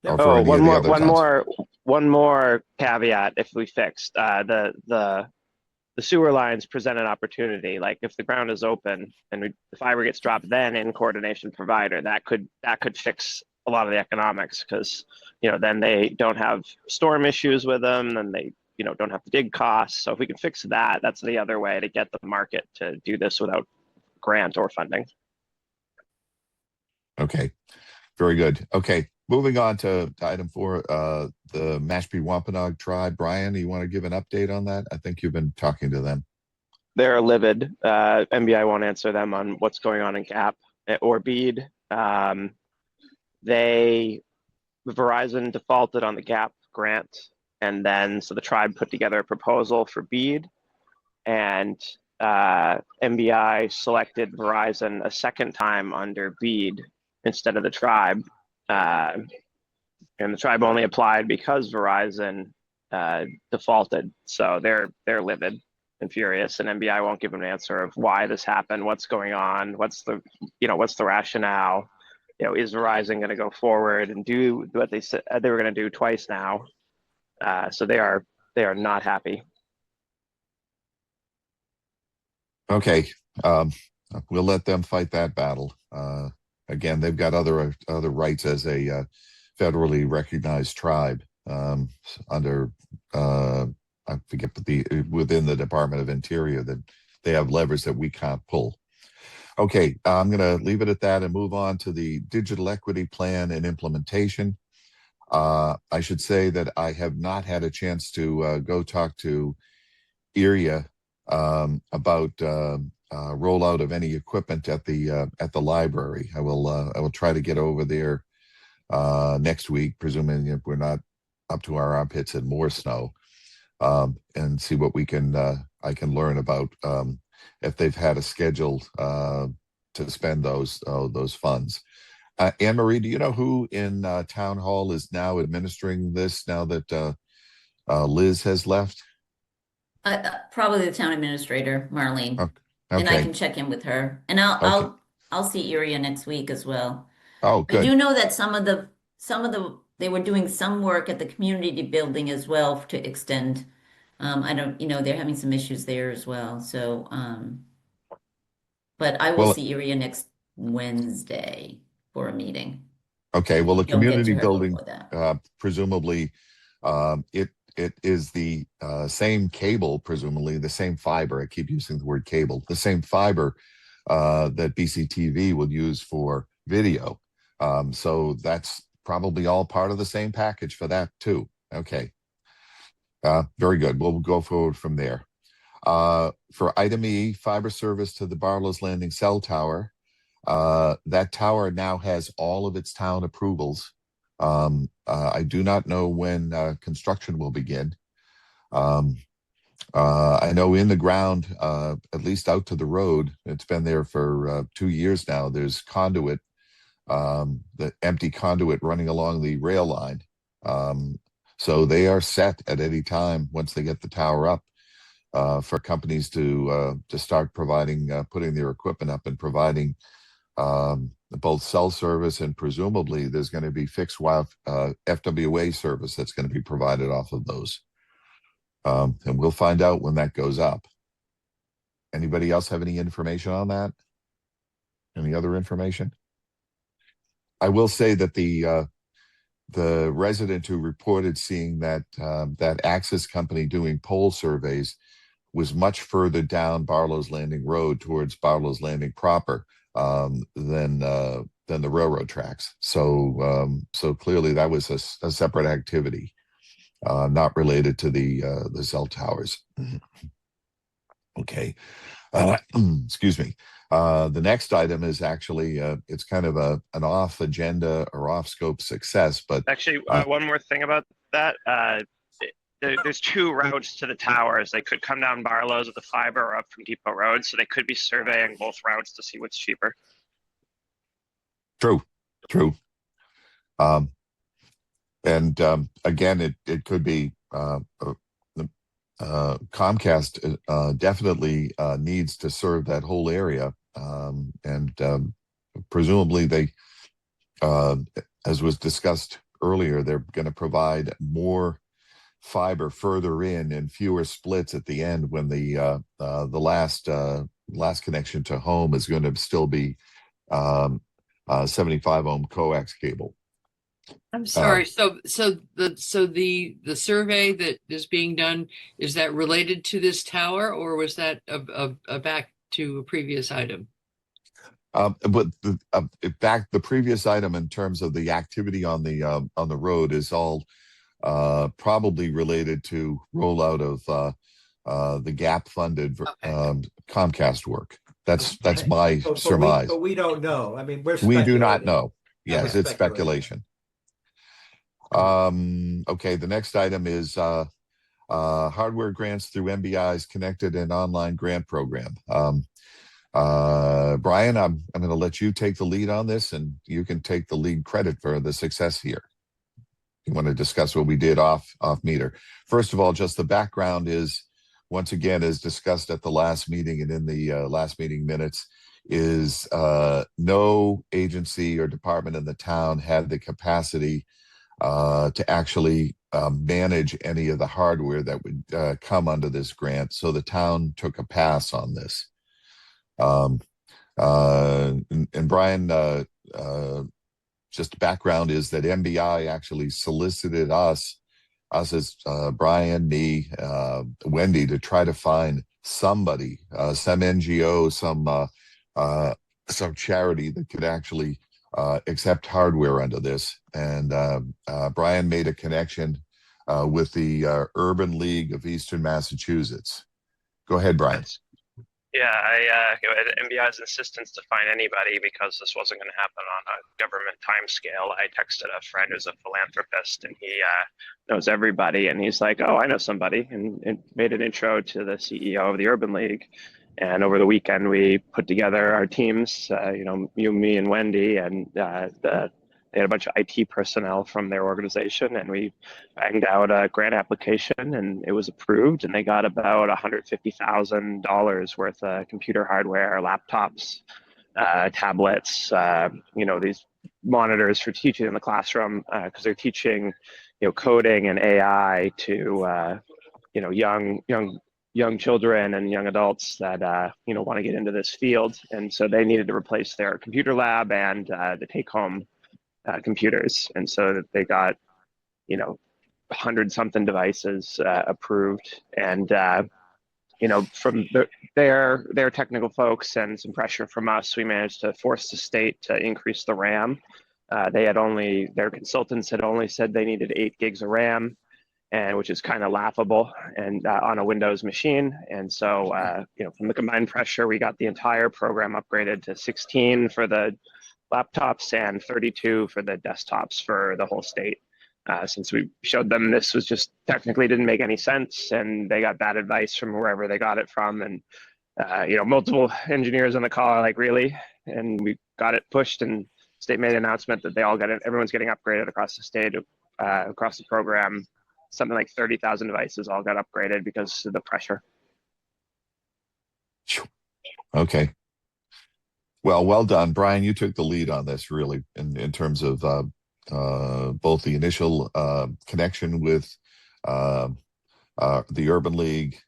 Or for any of the other towns. One more caveat. If we fixed the sewer lines present an opportunity, like if the ground is open and the fiber gets dropped, then in coordination provider, that could fix a lot of the economics, because then they don't have storm issues with them, then they don't have to dig costs. So if we can fix that, that's the other way to get the market to do this without grant or funding. Okay, very good. Okay, moving on to item 4, the Mashpee Wampanoag tribe. Brian, you want to give an update on that? I think you've been talking to them. They're livid. MBI won't answer them on what's going on in GAP or BEAD. Verizon defaulted on the GAP grant, and then so the tribe put together a proposal for BEAD, and MBI selected Verizon a second time under BEAD instead of the tribe. And the tribe only applied because Verizon defaulted. So they're livid and furious, and MBI won't give them an answer of why this happened, what's going on, what's the rationale. Is Verizon going to go forward and do what they said they were going to do twice now? So they are not happy. Okay, we'll let them fight that battle. Again, they've got other rights as a federally recognized tribe under I forget within the Department of Interior, that they have levers that we can't pull. Okay, I'm going to leave it at that and move on to the digital equity plan and implementation. I should say that I have not had a chance to go talk to IRIA about rollout of any equipment at the library. I will try to get over there next week, presuming if we're not up to our armpits in more snow, and see what I can learn about if they've had a schedule to spend those funds. Anne Marie, do you know who in Town Hall is now administering this now that Liz has left? Probably the town administrator, Marlene. Okay. And I can check in with her, and I'll see Iria next week as well. Oh, good. I do know that some of the they were doing some work at the community building as well to extend. I don't, they're having some issues there as well. So, but I will see Iria next Wednesday for a meeting. Okay. Well, the Don't get to community her building, before that. presumably, it is the same cable, presumably the same fiber. I keep using the word cable, the same fiber that BCTV will use for video. So that's probably all part of the same package for that too. Okay. Very good. We'll go forward from there. For item E, fiber service to the Barlow's Landing cell tower. That tower now has all of its town approvals. I do not know when construction will begin. I know in the ground, at least out to the road, it's been there for 2 years now. There's conduit, the empty conduit running along the rail line. So they are set at any time once they get the tower up for companies to start providing, putting their equipment up and providing both cell service, and presumably there's going to be fixed FWA service that's going to be provided off of those. And we'll find out when that goes up. Anybody else have any information on that? Any other information? I will say that the resident who reported seeing that that Axis company doing pole surveys was much further down Barlow's Landing Road towards Barlow's Landing proper than the railroad tracks. So clearly that was a separate activity, not related to the cell towers. Okay. Excuse me. The next item is actually it's kind of an off agenda or off scope success, but Actually, one more thing about that. There's two routes to the towers. They could come down Barlow's with the fiber or up from Depot Road, so they could be surveying both routes to see what's cheaper. true. Um, and again, it could be Comcast definitely needs to serve that whole area, and presumably they, as was discussed earlier, they're going to provide more fiber further in and fewer splits at the end when the last connection to home is going to still be 75 ohm coax cable. I'm sorry. So the survey that is being done, is that related to this tower, or was that a back to a previous item? But in fact, the previous item in terms of the activity on the road is all probably related to rollout of the gap funded Comcast work. That's my surmise. But we don't know. I mean, We do not speculating. know. Yeah, Yes, we're it's speculation. Okay, the next item is hardware grants through MBI's Connected and Online Grant Program. Brian, I'm going to let you take the lead on this, and you can take the lead credit for the success here. You want to discuss what we did off meter. First of all, just the background is, once again, as discussed at the last meeting and in the last meeting minutes, is no agency or department in the town had the capacity to actually manage any of the hardware that would come under this grant. So the town took a pass on this. And Brian, just background is that MBI actually solicited us as Brian, me, Wendy, to try to find somebody, some NGO, some charity that could actually accept hardware under this. And Brian made a connection with the Urban League of Eastern Massachusetts. Go ahead, Brian. Yeah, I at MBI's insistence to find anybody because this wasn't going to happen on a government time scale. I texted a friend who's a philanthropist, and he knows everybody, and he's like, "Oh, I know somebody," and made an intro to the CEO of the Urban League. And over the weekend, we put together our teams. You, me, and Wendy, and they had a bunch of IT personnel from their organization, and we banged out a grant application, and it was approved. And they got about $150,000 worth of computer hardware, laptops, tablets, these monitors for teaching in the classroom, because they're teaching, coding and AI to, young children and young adults that want to get into this field. And so they needed to replace their computer lab and the take-home computers, and so that they got 100-something devices approved. And from their technical folks and some pressure from us, we managed to force the state to increase the RAM. Their consultants had only said they needed 8 gigs of RAM, and which is kind of laughable, and on a Windows machine. And so from the combined pressure, we got the entire program upgraded to 16 for the laptops and 32 for the desktops for the whole state. Since we showed them this was just technically didn't make any sense, and they got bad advice from wherever they got it from. And multiple engineers on the call are like, really? And we got it pushed, and state made an announcement that everyone's getting upgraded across the state, across the program. Something like 30,000 devices all got upgraded because of the pressure. Okay. Well done, Brian. You took the lead on this, really, in terms of both the initial connection with the Urban League,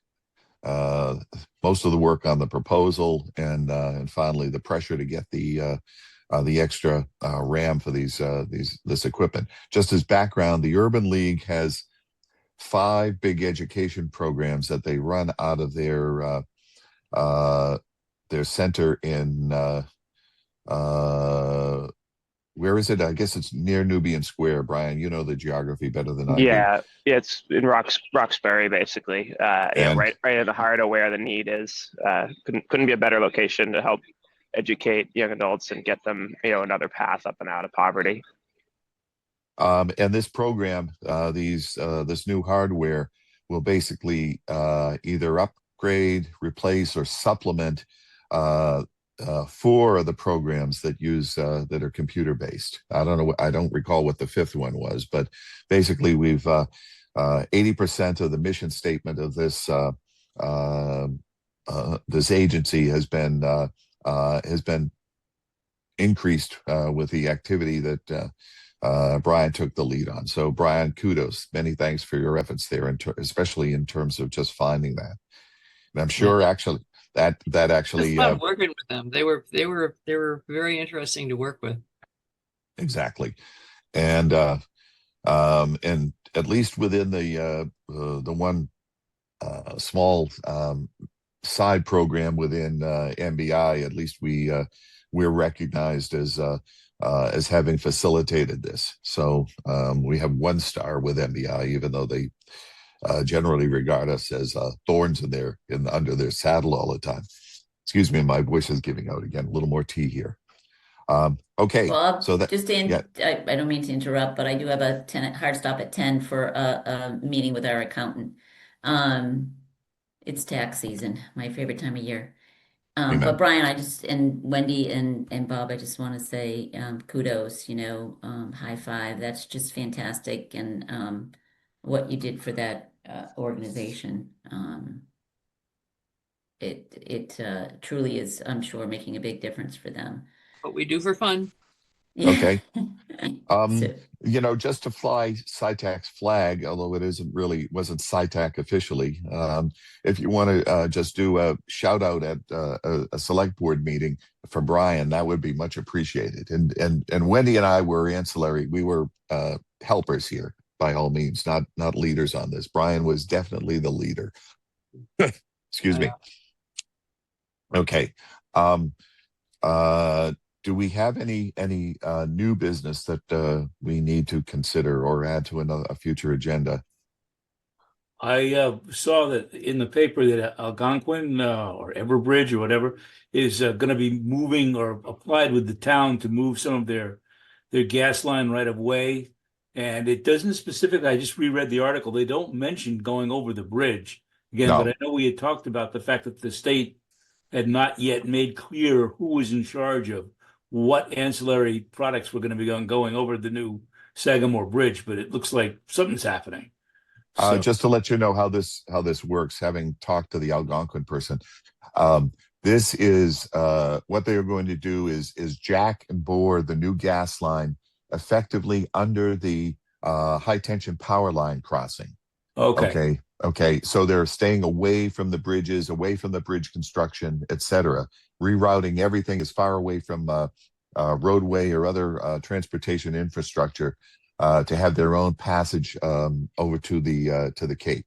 most of the work on the proposal, and finally the pressure to get the extra RAM for this equipment. Just as background, the Urban League has 5 big education programs that they run out of their center in where is it? I guess it's near Nubian Square. Brian, you know the geography better than I do. Yeah, it's in Roxbury, basically. And Right in the heart of where the need is. Couldn't be a better location to help educate young adults and get them, another path up and out of poverty. And this program, this new hardware will basically either upgrade, replace, or supplement 4 of the programs that that are computer based. I don't know. I don't recall what the 5th one was, but basically we've 80% of the mission statement of this agency has been increased with the activity that Brian took the lead on. So Brian, kudos. Many thanks for your efforts there, especially in terms of just finding that. And I'm sure actually that actually It's fun working with them. They were very interesting to work with. exactly. And at least within the one small side program within MBI, at least we're recognized as having facilitated this. So we have 1 star with MBI, even though they generally regard us as thorns under their saddle all the time. Excuse me, my voice is giving out again. A little more tea here. Okay, Well, so that just yeah, I don't mean to interrupt, but I do have a hard stop at 10 for a meeting with our accountant. It's tax season, my favorite time of year. But amen. Brian, and Wendy and Bob, I just want to say kudos, high five. That's just fantastic. And what you did for that organization. It truly is, I'm sure, making a big difference for them. What we do for fun. Yeah. Okay. So, Just to fly SciTac's flag, although wasn't SciTac officially, if you want to just do a shout out at a select board meeting for Brian, that would be much appreciated. And Wendy and I were ancillary. We were helpers here by all means, not leaders on this. Brian was definitely the leader. Excuse me. Okay. Do we have any new business that we need to consider or add to a future agenda? I saw that in the paper that Algonquin or Everbridge or whatever is going to be moving or applied with the town to move some of their gas line right of way. And it doesn't specifically, I just reread the article, they don't mention going over the bridge again, but No. I know we had talked about the fact that the state had not yet made clear who was in charge of what ancillary products were going to be going over the new Sagamore Bridge, but it looks like something's happening. So, Just to let you know how this works, having talked to the Algonquin person, this is what they are going to do is jack and bore the new gas line effectively under the high tension power line crossing. okay. Okay. So they're staying away from the bridges, away from the bridge construction, etc., rerouting everything as far away from roadway or other transportation infrastructure to have their own passage over to the Cape.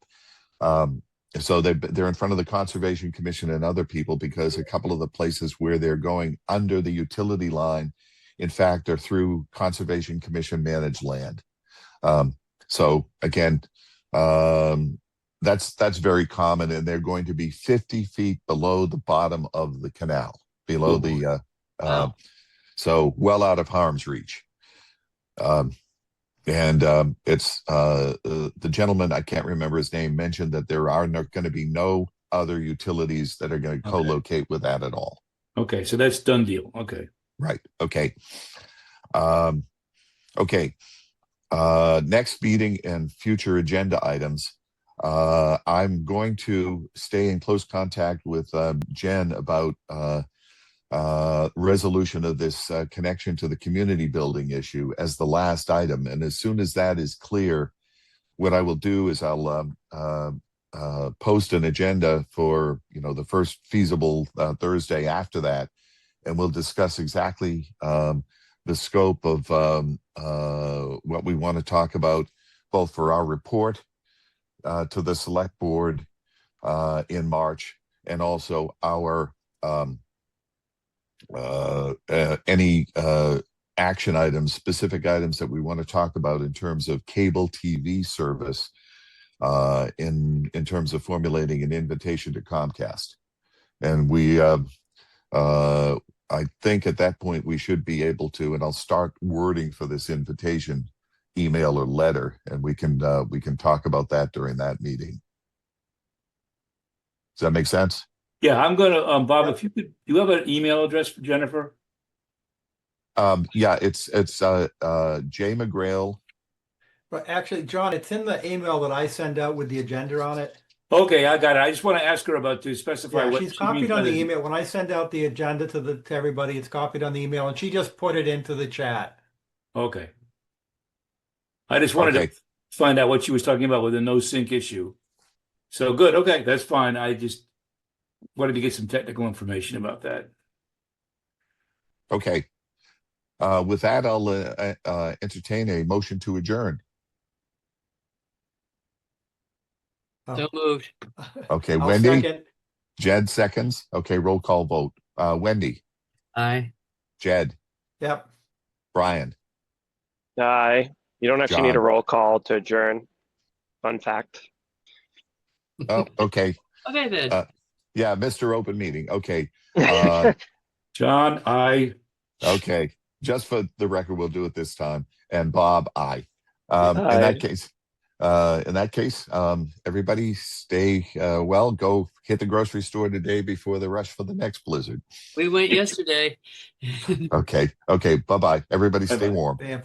So they're in front of the Conservation Commission and other people because a couple of the places where they're going under the utility line, in fact, are through Conservation Commission managed land. So again, that's very common, and they're going to be 50 feet below the bottom of the canal, below the Wow. so well out of harm's reach. It's the gentleman, I can't remember his name, mentioned that there are going to be no other utilities that are going to co-locate with that at all. Okay, so that's done deal. Okay. Right. Okay. Okay. Next meeting and future agenda items. I'm going to stay in close contact with Jen about resolution of this connection to the community building issue as the last item. And as soon as that is clear, what I will do is I'll post an agenda for, the first feasible Thursday after that, and we'll discuss exactly the scope of what we want to talk about, both for our report to the select board in March, and also our any action items, specific items that we want to talk about in terms of cable TV service, in terms of formulating an invitation to Comcast. And I think at that point we should be able to, and I'll start wording for this invitation, email or letter, and we can talk about that during that meeting. Does that make sense? Yeah, I'm gonna, Bob, Yep. if you could, do you have an email address for Jennifer? Yeah, it's Jay McGrail. But actually, John, it's in the email that I send out with the agenda on it. Okay, I got it. I just want to ask her about to specify Yeah, what she's she means copied by on the the. email. When I send out the agenda to everybody, it's copied on the email, and she just put it into the chat. Okay. I just wanted Okay. to find out what she was talking about with the no sync issue. So good. Okay, that's fine. I just wanted to get some technical information about that. Okay. With that, I'll entertain a motion to adjourn. So moved. Okay, I'll Wendy, second. Jed seconds. Okay, roll call vote. Wendy, Aye. Jed, Yep. Brian, Aye. You don't actually need a John. roll call to adjourn. Fun fact. Oh, okay. Okay then. Yeah, Mr. Open Meeting. Okay. John, Okay. Just for the record, we'll do it this time. And Bob, aye. In Aye. that case, everybody stay well. Go hit the grocery store today before the rush for the next blizzard. We went yesterday. Okay. Okay. Bye-bye. Everybody stay Bye-bye. warm. Bam.